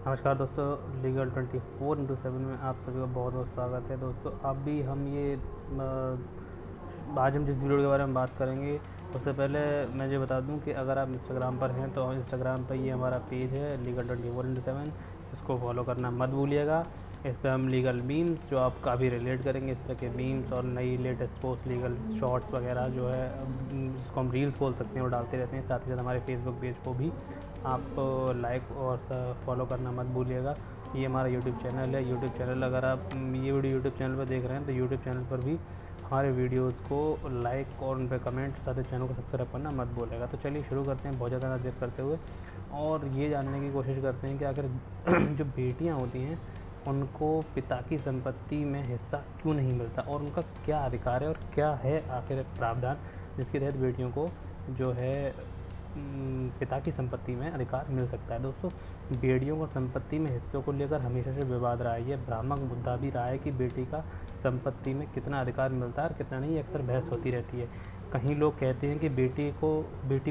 नमस्कार दोस्तों, लीगल 24/7 में आप सभी का बहुत बहुत स्वागत है। दोस्तों अभी हम आज हम जिस वीडियो के बारे में बात करेंगे उससे पहले मैं ये बता दूं कि अगर आप इंस्टाग्राम पर हैं तो इंस्टाग्राम पर ये हमारा पेज है लीगल 24/7, इसको फॉलो करना मत भूलिएगा। इस पर हम लीगल मीम्स जो आप काफ़ी रिलेट करेंगे, इस तरह के मीम्स और नई लेटेस्ट पोस्ट लीगल शॉर्ट्स वगैरह जो है जिसको हम रील्स बोल सकते हैं वो डालते रहते हैं। साथ ही साथ हमारे फेसबुक पेज को भी आप लाइक और फॉलो करना मत भूलिएगा। ये हमारा यूट्यूब चैनल है। यूट्यूब चैनल अगर आप ये वीडियो यूट्यूब चैनल पर देख रहे हैं तो यूट्यूब चैनल पर भी हमारे वीडियोस को लाइक और उन पर कमेंट, साथ ही चैनल को सब्सक्राइब करना मत भूलिएगा। तो चलिए शुरू करते हैं बहुत ज़्यादा ना देर करते हुए और ये जानने की कोशिश करते हैं कि आखिर जो बेटियाँ होती हैं उनको पिता की संपत्ति में हिस्सा क्यों नहीं मिलता और उनका क्या अधिकार है और क्या है आखिर प्रावधान जिसके तहत बेटियों को जो है पिता की संपत्ति में अधिकार मिल सकता है। दोस्तों बेटियों को संपत्ति में हिस्सों को लेकर हमेशा से विवाद रहा है। ये भ्रामक मुद्दा भी रहा है कि बेटी का संपत्ति में कितना अधिकार मिलता है और कितना नहीं, अक्सर बहस होती रहती है। कहीं लोग कहते हैं कि बेटी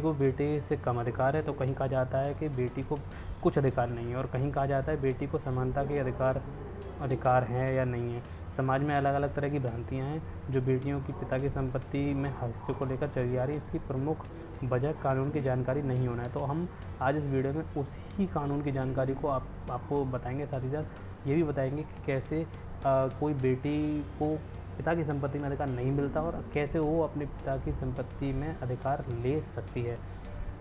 को बेटे से कम अधिकार है, तो कहीं कहा जाता है कि बेटी को कुछ अधिकार नहीं है और कहीं कहा जाता है बेटी को समानता के अधिकार हैं या नहीं है। समाज में अलग अलग तरह की भ्रांतियाँ हैं जो बेटियों की पिता की संपत्ति में हिस्से को लेकर चली आ रही है। इसकी प्रमुख वजह कानून की जानकारी नहीं होना है। तो हम आज इस वीडियो में उसी कानून की जानकारी को आपको बताएंगे। साथ ही साथ ये भी बताएंगे कि कैसे कोई बेटी को पिता की संपत्ति में अधिकार नहीं मिलता और कैसे वो अपने पिता की संपत्ति में अधिकार ले सकती है।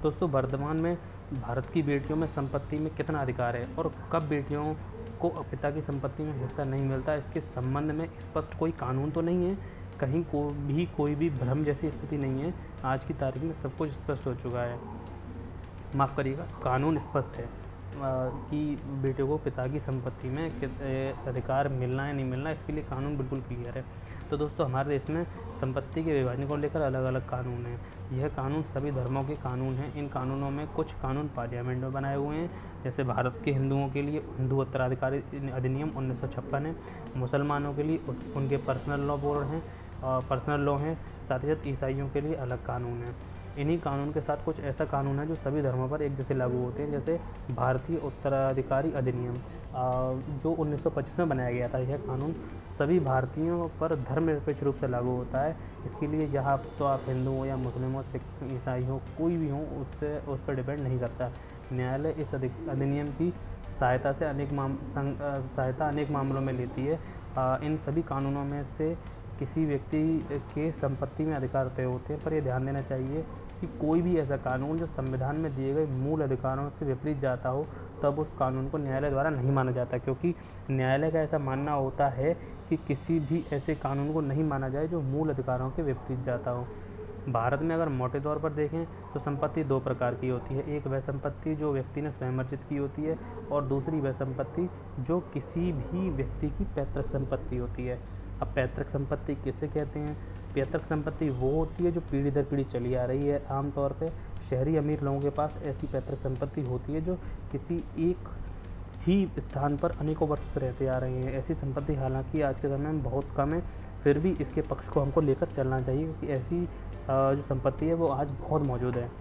दोस्तों वर्तमान में भारत की बेटियों में संपत्ति में कितना अधिकार है और कब बेटियों को पिता की संपत्ति में हिस्सा नहीं मिलता, इसके संबंध में स्पष्ट कोई कानून तो नहीं है। कहीं कोई भी भ्रम जैसी स्थिति नहीं है। आज की तारीख में सब कुछ स्पष्ट हो चुका है। माफ़ करिएगा, कानून स्पष्ट है कि बेटे को पिता की संपत्ति में अधिकार मिलना है नहीं मिलना, इसके लिए कानून बिल्कुल क्लियर है। तो दोस्तों हमारे देश में संपत्ति के विभाजन को लेकर अलग अलग कानून हैं। यह कानून सभी धर्मों के कानून हैं। इन कानूनों में कुछ कानून पार्लियामेंट में बनाए हुए हैं, जैसे भारत के हिंदुओं के लिए हिंदू उत्तराधिकारी अधिनियम 1956 है। मुसलमानों के लिए उनके पर्सनल लॉ हैं। साथ ही साथ ईसाइयों के लिए अलग कानून है। इन्हीं कानून के साथ कुछ ऐसा कानून है जो सभी धर्मों पर एक जैसे लागू होते हैं, जैसे भारतीय उत्तराधिकारी अधिनियम जो 1925 में बनाया गया था। यह कानून सभी भारतीयों पर धर्मनिरपेक्ष रूप से लागू होता है। इसके लिए यहाँ तो आप हिंदू हो या मुस्लिम हो, सिख, ईसाई हो, कोई भी हो, उस पर डिपेंड नहीं करता। न्यायालय इस अधिनियम की सहायता अनेक मामलों में लेती है। इन सभी कानूनों में से किसी व्यक्ति के संपत्ति में अधिकार तय होते हैं, पर यह ध्यान देना चाहिए कि कोई भी ऐसा कानून जो संविधान में दिए गए मूल अधिकारों से विपरीत जाता हो तब उस कानून को न्यायालय द्वारा नहीं माना जाता, क्योंकि न्यायालय का ऐसा मानना होता है कि किसी भी ऐसे कानून को नहीं माना जाए जो मूल अधिकारों के विपरीत जाता हो। भारत में अगर मोटे तौर पर देखें तो संपत्ति दो प्रकार की होती है। एक वह संपत्ति जो व्यक्ति ने स्वयं अर्जित की होती है और दूसरी वह संपत्ति जो किसी भी व्यक्ति की पैतृक संपत्ति होती है। अब पैतृक संपत्ति किसे कहते हैं? पैतृक संपत्ति वो होती है जो पीढ़ी दर पीढ़ी चली आ रही है। आमतौर पे शहरी अमीर लोगों के पास ऐसी पैतृक संपत्ति होती है जो किसी एक ही स्थान पर अनेकों वर्ष से रहते आ रहे हैं। ऐसी संपत्ति हालांकि आज के समय में बहुत कम है, फिर भी इसके पक्ष को हमको लेकर चलना चाहिए, क्योंकि ऐसी जो संपत्ति है वो आज बहुत मौजूद है।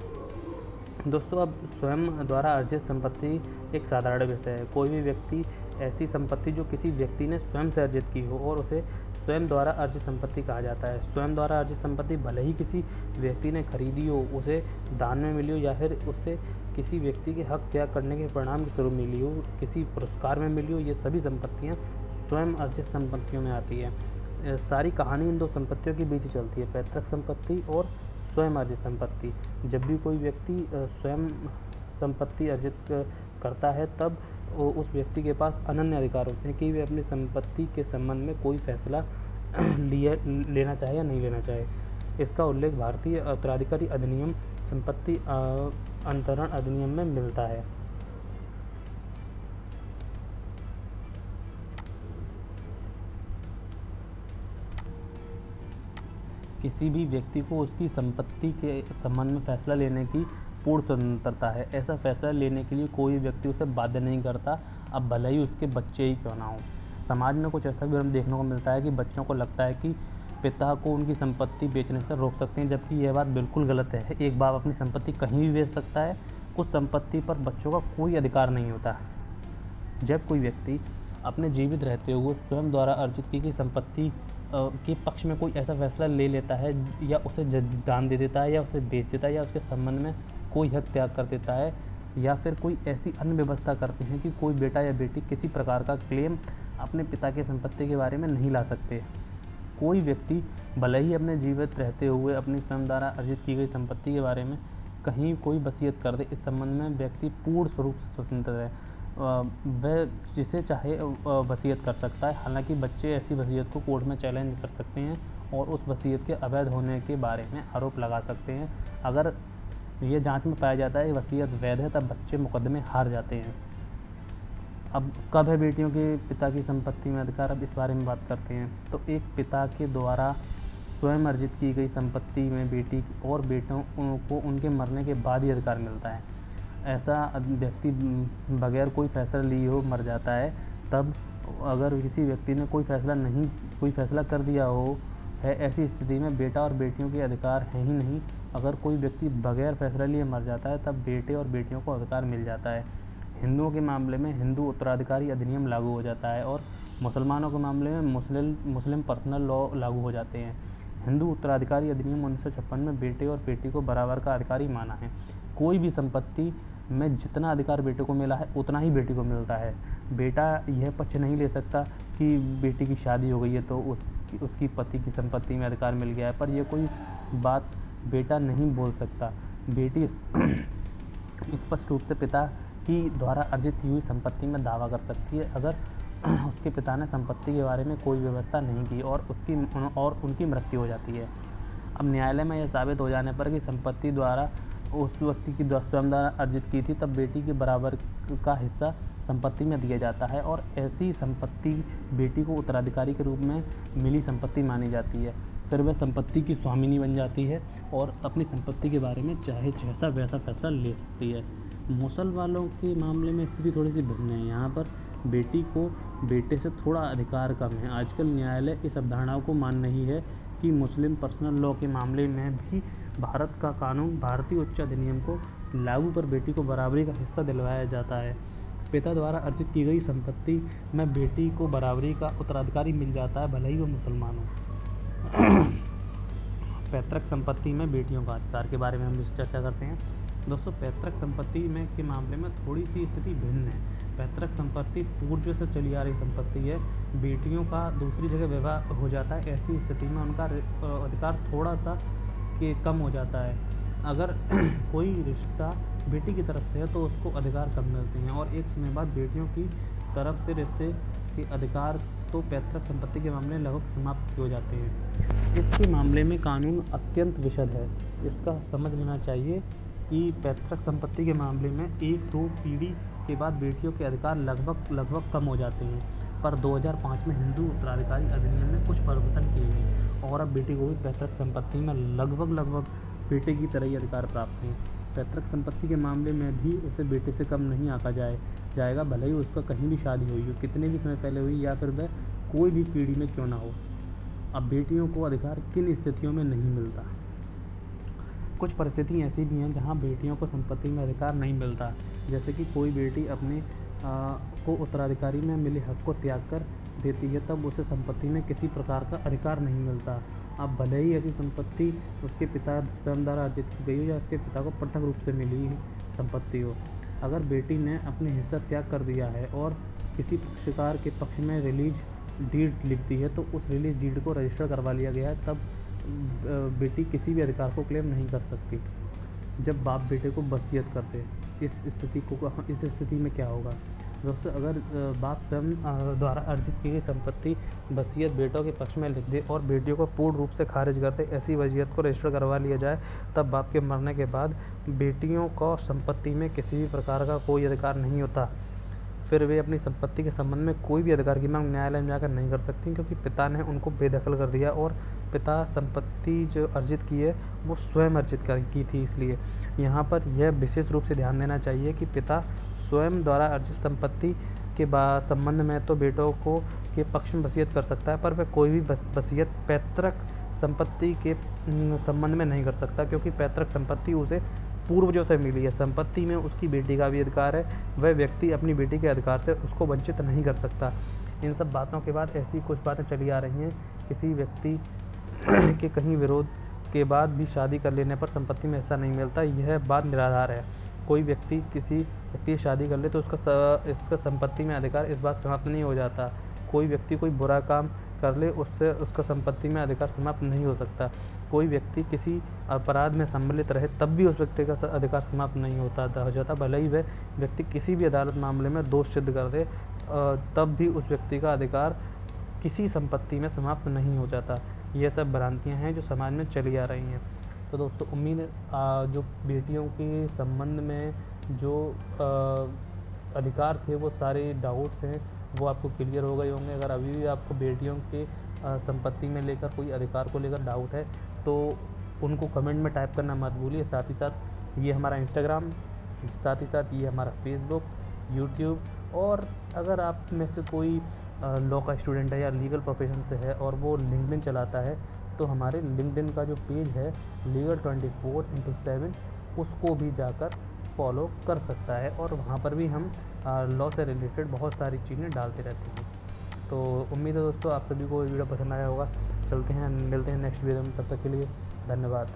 दोस्तों अब स्वयं द्वारा अर्जित संपत्ति एक साधारण विषय है। कोई भी व्यक्ति ऐसी संपत्ति जो किसी व्यक्ति ने स्वयं से अर्जित की हो और उसे स्वयं द्वारा अर्जित संपत्ति कहा जाता है। स्वयं द्वारा अर्जित संपत्ति भले ही किसी व्यक्ति ने खरीदी हो, उसे दान में मिली हो या फिर उससे किसी व्यक्ति के हक त्याग करने के परिणाम के स्वरूप मिली हो, किसी पुरस्कार में मिली हो, ये सभी संपत्तियाँ स्वयं अर्जित संपत्तियों में आती है। सारी कहानी इन दो संपत्तियों के बीच चलती है, पैतृक संपत्ति और स्वयं अर्जित संपत्ति। जब भी कोई व्यक्ति स्वयं संपत्ति अर्जित करता है तब उस व्यक्ति के पास अनन्य अधिकार होते हैं कि वे अपनी संपत्ति के संबंध में कोई फैसला लेना चाहे या नहीं लेना चाहे। इसका उल्लेख भारतीय उत्तराधिकारी अधिनियम संपत्ति अंतरण अधिनियम में मिलता है। किसी भी व्यक्ति को उसकी संपत्ति के संबंध में फैसला लेने की पूर्ण स्वतंत्रता है। ऐसा फैसला लेने के लिए कोई व्यक्ति उसे बाध्य नहीं करता, अब भले ही उसके बच्चे ही क्यों ना हो। समाज में कुछ ऐसा भी हम देखने को मिलता है कि बच्चों को लगता है कि पिता को उनकी संपत्ति बेचने से रोक सकते हैं, जबकि यह बात बिल्कुल गलत है। एक बाप अपनी संपत्ति कहीं भी बेच सकता है। कुछ संपत्ति पर बच्चों का कोई अधिकार नहीं होता। जब कोई व्यक्ति अपने जीवित रहते हुए स्वयं द्वारा अर्जित की गई संपत्ति के पक्ष में कोई ऐसा फैसला ले लेता है या उसे दान दे देता है या उसे बेच देता है या उसके संबंध में कोई हक त्याग कर देता है या फिर कोई ऐसी अन्य व्यवस्था करते हैं कि कोई बेटा या बेटी किसी प्रकार का क्लेम अपने पिता की संपत्ति के बारे में नहीं ला सकते। कोई व्यक्ति भले ही अपने जीवित रहते हुए अपनी स्वयं द्वारा अर्जित की गई संपत्ति के बारे में कहीं कोई वसीयत कर दे, इस संबंध में व्यक्ति पूर्ण स्वरूप से स्वतंत्र है। वह जिसे चाहे वसीयत कर सकता है। हालांकि बच्चे ऐसी वसीयत को कोर्ट में चैलेंज कर सकते हैं और उस वसीयत के अवैध होने के बारे में आरोप लगा सकते हैं। अगर ये जांच में पाया जाता है वसीयत वैध है, तब बच्चे मुकदमे हार जाते हैं। अब कब है बेटियों के पिता की संपत्ति में अधिकार, अब इस बारे में बात करते हैं। तो एक पिता के द्वारा स्वयं अर्जित की गई संपत्ति में बेटी और बेटों को उनके मरने के बाद ही अधिकार मिलता है। ऐसा व्यक्ति बगैर कोई फैसला लिए हो मर जाता है, तब अगर किसी व्यक्ति ने कोई फैसला कर दिया हो है, ऐसी स्थिति में बेटा और बेटियों के अधिकार हैं ही नहीं। अगर कोई व्यक्ति बगैर फैसला लिए मर जाता है, तब बेटे और बेटियों को अधिकार मिल जाता है। हिंदुओं के मामले में हिंदू उत्तराधिकारी अधिनियम लागू हो जाता है और मुसलमानों के मामले में मुस्लिम पर्सनल लॉ लागू हो जाते हैं। हिंदू उत्तराधिकारी अधिनियम 1956 में बेटे और बेटी को बराबर का अधिकारी माना है। कोई भी संपत्ति में जितना अधिकार बेटे को मिला है उतना ही बेटी को मिलता है। बेटा यह पक्ष नहीं ले सकता कि बेटी की शादी हो गई है तो उसकी पति की संपत्ति में अधिकार मिल गया है, पर यह कोई बात बेटा नहीं बोल सकता। बेटी स्पष्ट रूप से पिता की द्वारा अर्जित की हुई संपत्ति में दावा कर सकती है अगर उसके पिता ने संपत्ति के बारे में कोई व्यवस्था नहीं की और उनकी मृत्यु हो जाती है। अब न्यायालय में यह साबित हो जाने पर कि संपत्ति द्वारा उस व्यक्ति की स्वयं द्वारा अर्जित की थी, तब बेटी के बराबर का हिस्सा संपत्ति में दिया जाता है और ऐसी संपत्ति बेटी को उत्तराधिकारी के रूप में मिली संपत्ति मानी जाती है। फिर वह संपत्ति की स्वामिनी बन जाती है और अपनी संपत्ति के बारे में चाहे जैसा वैसा फैसला ले सकती है। मुसल वालों के मामले में स्थिति थोड़ी सी भिन्न है। यहाँ पर बेटी को बेटे से थोड़ा अधिकार कम है। आजकल न्यायालय इस अवधारणा को मान रही है कि मुस्लिम पर्सनल लॉ के मामले में भी भारत का कानून भारतीय उच्च अधिनियम को लागू कर बेटी को बराबरी का हिस्सा दिलवाया जाता है। पिता द्वारा अर्जित की गई संपत्ति में बेटी को बराबरी का उत्तराधिकारी मिल जाता है, भले ही वो मुसलमान हो। पैतृक संपत्ति में बेटियों का अधिकार के बारे में हम चर्चा करते हैं। दोस्तों, पैतृक संपत्ति में के मामले में थोड़ी सी स्थिति भिन्न है। पैतृक संपत्ति पूर्व से चली आ रही संपत्ति है। बेटियों का दूसरी जगह विवाह हो जाता है, ऐसी स्थिति में उनका अधिकार थोड़ा सा कम हो जाता है। अगर कोई रिश्ता बेटी की तरफ से है तो उसको अधिकार कम मिलते हैं और एक समय बाद बेटियों की तरफ से रिश्ते के अधिकार तो पैतृक संपत्ति के मामले लगभग समाप्त हो जाते हैं। इसके मामले में कानून अत्यंत विशद है। इसका समझ लेना चाहिए कि पैतृक संपत्ति के मामले में 1-2 पीढ़ी के बाद बेटियों के अधिकार लगभग कम हो जाते हैं, पर 2005 में हिंदू उत्तराधिकारी अधिनियम में कुछ परिवर्तन किए गए और अब बेटी को भी पैतृक संपत्ति में लगभग बेटे की तरह ही अधिकार प्राप्त हैं। पैतृक संपत्ति के मामले में भी उसे बेटे से कम नहीं आंका जाएगा, भले ही उसका कहीं भी शादी हुई हो, कितने भी समय पहले हुई या फिर वह कोई भी पीढ़ी में क्यों ना हो। अब बेटियों को अधिकार किन स्थितियों में नहीं मिलता। कुछ परिस्थिति ऐसी भी हैं जहां बेटियों को संपत्ति में अधिकार नहीं मिलता, जैसे कि कोई बेटी अपने को उत्तराधिकारी में मिले हक को त्याग कर देती है, तब उसे संपत्ति में किसी प्रकार का अधिकार नहीं मिलता। अब भले ही ऐसी संपत्ति उसके पिता स्वयं द्वारा अर्जित की गई हो या उसके पिता को पृथक रूप से मिली संपत्ति हो। अगर बेटी ने अपने हिस्सा त्याग कर दिया है और किसी पक्षकार के पक्ष में रिलीज डीड लिख दी है तो उस रिलीज डीड को रजिस्टर करवा लिया गया है, तब बेटी किसी भी अधिकार को क्लेम नहीं कर सकती। जब बाप बेटे को वसीयत करते, इस स्थिति में क्या होगा दोस्तों? अगर बाप स्वयं द्वारा अर्जित की गई संपत्ति वसीयत बेटों के पक्ष में लिख दे और बेटियों को पूर्ण रूप से खारिज कर दे, ऐसी वसीयत को रजिस्टर करवा लिया जाए, तब बाप के मरने के बाद बेटियों को संपत्ति में किसी भी प्रकार का कोई अधिकार नहीं होता। फिर वे अपनी संपत्ति के संबंध में कोई भी अधिकार की मांग न्यायालय में जाकर नहीं कर सकती, क्योंकि पिता ने उनको बेदखल कर दिया और पिता संपत्ति जो अर्जित की है वो स्वयं अर्जित की थी। इसलिए यहाँ पर यह विशेष रूप से ध्यान देना चाहिए कि पिता स्वयं द्वारा अर्जित संपत्ति के संबंध में तो बेटों को के पक्ष में वसीयत कर सकता है, पर वह कोई भी वसीयत पैतृक संपत्ति के संबंध में नहीं कर सकता, क्योंकि पैतृक संपत्ति उसे पूर्वजों से मिली है। संपत्ति में उसकी बेटी का भी अधिकार है, वह व्यक्ति अपनी बेटी के अधिकार से उसको वंचित नहीं कर सकता। इन सब बातों के बाद ऐसी कुछ बातें चली आ रही हैं, किसी व्यक्ति के कहीं विरोध के बाद भी शादी कर लेने पर संपत्ति में हिस्सा नहीं मिलता, यह बात निराधार है। कोई व्यक्ति किसी व्यक्ति से शादी कर ले तो इसका संपत्ति में अधिकार इस बात समाप्त नहीं हो जाता। कोई व्यक्ति कोई बुरा काम कर ले उससे उसका संपत्ति में अधिकार समाप्त नहीं हो सकता। कोई व्यक्ति किसी अपराध में सम्मिलित रहे तब भी उस व्यक्ति का अधिकार समाप्त नहीं हो जाता। भले ही वह व्यक्ति किसी भी अदालत मामले में दोष सिद्ध कर दे, तब भी उस व्यक्ति का अधिकार किसी संपत्ति में समाप्त नहीं हो जाता। ये सब भ्रांतियाँ हैं जो समाज में चली आ रही हैं। तो दोस्तों, उम्मीद है जो बेटियों के संबंध में जो अधिकार थे वो सारे डाउट्स हैं वो आपको क्लियर हो गए होंगे। अगर अभी भी आपको बेटियों के संपत्ति में लेकर कोई अधिकार को लेकर डाउट है तो उनको कमेंट में टाइप करना मत भूलिए। साथ ही साथ ये हमारा इंस्टाग्राम, साथ ही साथ ये हमारा फेसबुक, यूट्यूब, और अगर आप में से कोई लॉ का स्टूडेंट है या लीगल प्रोफेशन से है और वो लिंक्डइन चलाता है तो हमारे लिंक्डइन का जो पेज है लीगल 24/7 उसको भी जाकर फॉलो कर सकता है, और वहाँ पर भी हम लॉ से रिलेटेड बहुत सारी चीज़ें डालते रहते हैं। तो उम्मीद है दोस्तों आप सभी को वीडियो पसंद आया होगा। चलते हैं, मिलते हैं नेक्स्ट वीडियो में, तब तक के लिए धन्यवाद।